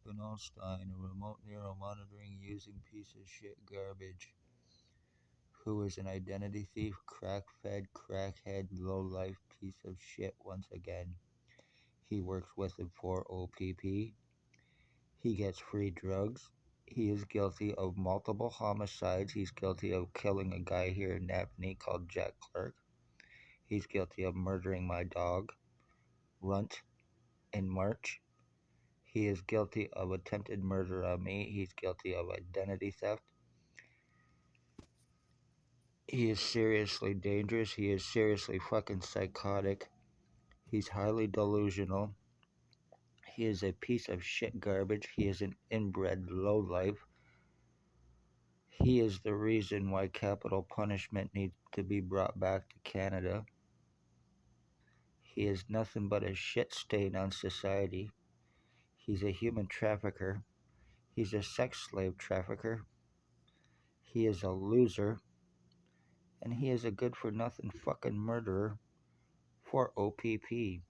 Napanee, a remote neuromonitoring using piece of shit garbage, who is an identity thief, crack-fed, crackhead, low-life piece of shit once again. He works with him for OPP. He gets free drugs. He is guilty of multiple homicides. He's guilty of killing a guy here in Napanee called Jack Clark. He's guilty of murdering my dog, Runt, in March. He is guilty of attempted murder on me. He's guilty of identity theft. He is seriously dangerous. He is seriously fucking psychotic. He's highly delusional. He is a piece of shit garbage. He is an inbred lowlife. He is the reason why capital punishment needs to be brought back to Canada. He is nothing but a shit stain on society. He's a human trafficker. He's a sex slave trafficker. He is a loser. And he is a good for nothing fucking murderer for OPP,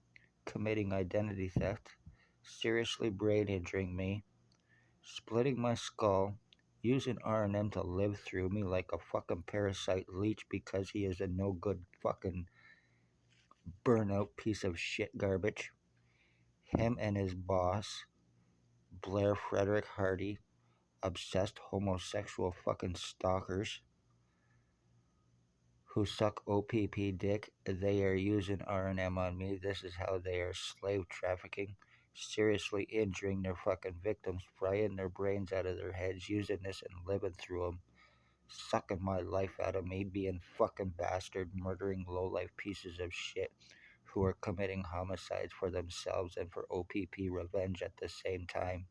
committing identity theft, seriously brain injuring me, splitting my skull, using R&M to live through me like a fucking parasite leech because he is a no good fucking burnout piece of shit garbage. Him and his boss, Blair Frederick Hardy, obsessed homosexual fucking stalkers who suck OPP dick. They are using R&M on me. This is how they are slave trafficking, seriously injuring their fucking victims, frying their brains out of their heads, using this and living through them, sucking my life out of me, being fucking bastard, murdering low-life pieces of shit who are committing homicides for themselves and for OPP revenge at the same time,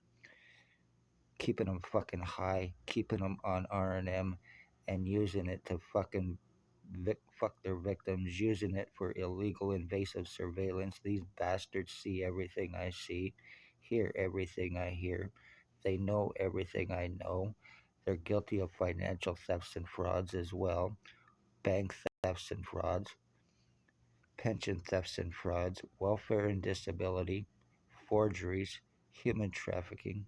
keeping them fucking high, keeping them on R&M, and using it to fucking fuck their victims, using it for illegal invasive surveillance. These bastards see everything I see, hear everything I hear. They know everything I know. They're guilty of financial thefts and frauds as well, bank thefts and frauds, pension thefts and frauds, welfare and disability, forgeries, human trafficking,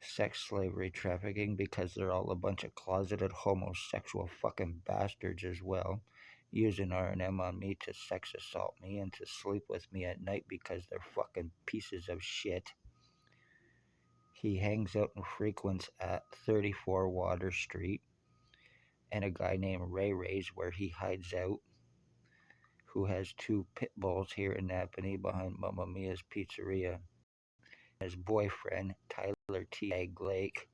sex slavery trafficking, because they're all a bunch of closeted homosexual fucking bastards as well, using R&M on me to sex assault me and to sleep with me at night because they're fucking pieces of shit. He hangs out and frequents at 34 Water Street and a guy named Ray Ray's where he hides out, who has two pit bulls here in Napanee behind Mamma Mia's Pizzeria. His boyfriend, Tyler T. Lake,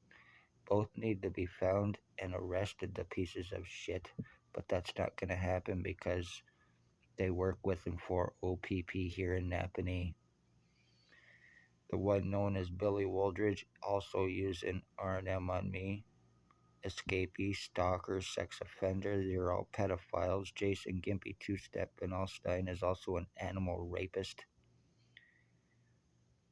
both need to be found and arrested, the pieces of shit. But that's not going to happen because they work with him for OPP here in Napanee. The one known as Billy Woldridge also using R&M on me. Escapee, stalker, sex offender, they're all pedophiles. Jason Gimpy, two-step vanalstine, is also an animal rapist.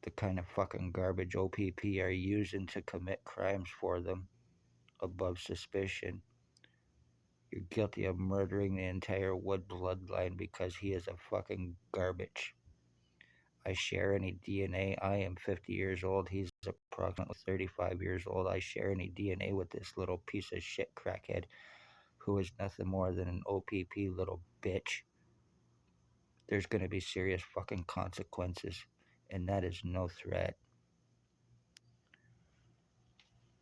The kind of fucking garbage OPP are using to commit crimes for them above suspicion. You're guilty of murdering the entire Wood bloodline because he is a fucking garbage. I share any DNA. I am 50 years old. He's approximately 35 years old. I share any DNA with this little piece of shit crackhead who is nothing more than an OPP little bitch. There's going to be serious fucking consequences, and that is no threat.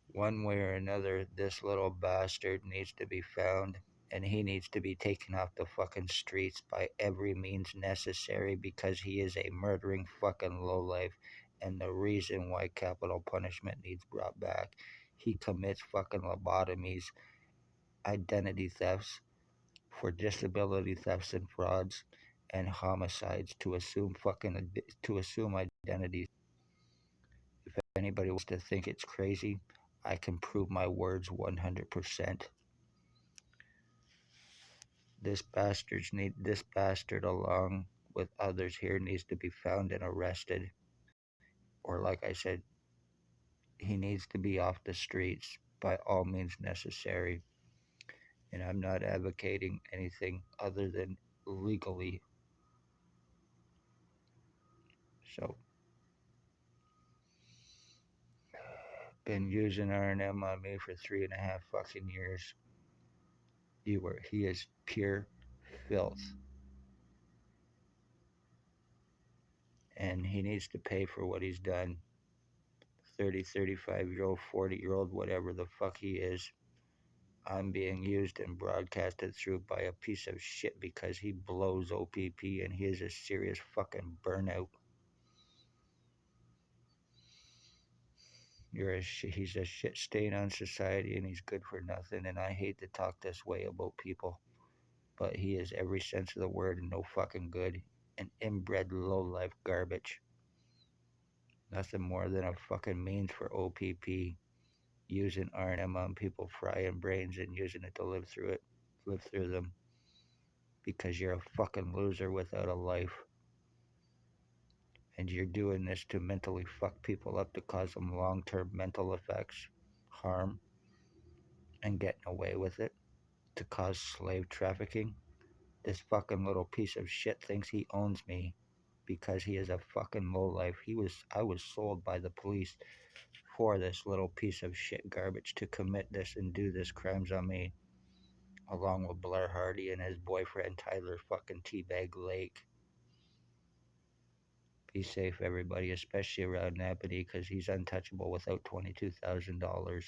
One way or another, this little bastard needs to be found, and he needs to be taken off the fucking streets by every means necessary because he is a murdering fucking lowlife, and the reason why capital punishment needs brought back. He commits fucking lobotomies, identity thefts, for disability thefts and frauds, and homicides to assume identities. If anybody wants to think it's crazy, I can prove my words 100%. This bastard along with others here needs to be found and arrested. Or like I said, he needs to be off the streets by all means necessary. And I'm not advocating anything other than legally. So been using R&M on me for 3.5 fucking years. He is pure filth. And he needs to pay for what he's done. 30, 35 year old, 40-year-old, whatever the fuck he is. I'm being used and broadcasted through by a piece of shit because he blows OPP and he is a serious fucking burnout. He's a shit stain on society and he's good for nothing. And I hate to talk this way about people, but he is every sense of the word and no fucking good. An inbred low life garbage. Nothing more than a fucking means for OPP using R&M on people, frying brains and using it to live through them because you're a fucking loser without a life. And you're doing this to mentally fuck people up to cause them long-term mental effects, harm, and getting away with it, to cause slave trafficking. This fucking little piece of shit thinks he owns me because he is a fucking lowlife. I was sold by the police for this little piece of shit garbage to commit this and do this crimes on me, along with Blair Hardy and his boyfriend Tyler fucking Teabag Lake. Be safe, everybody, especially around Napanee, because he's untouchable without $22,000.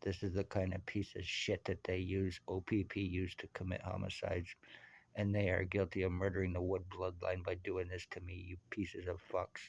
This is the kind of piece of shit that they use, OPP used to commit homicides, and they are guilty of murdering the Wood bloodline by doing this to me, you pieces of fucks.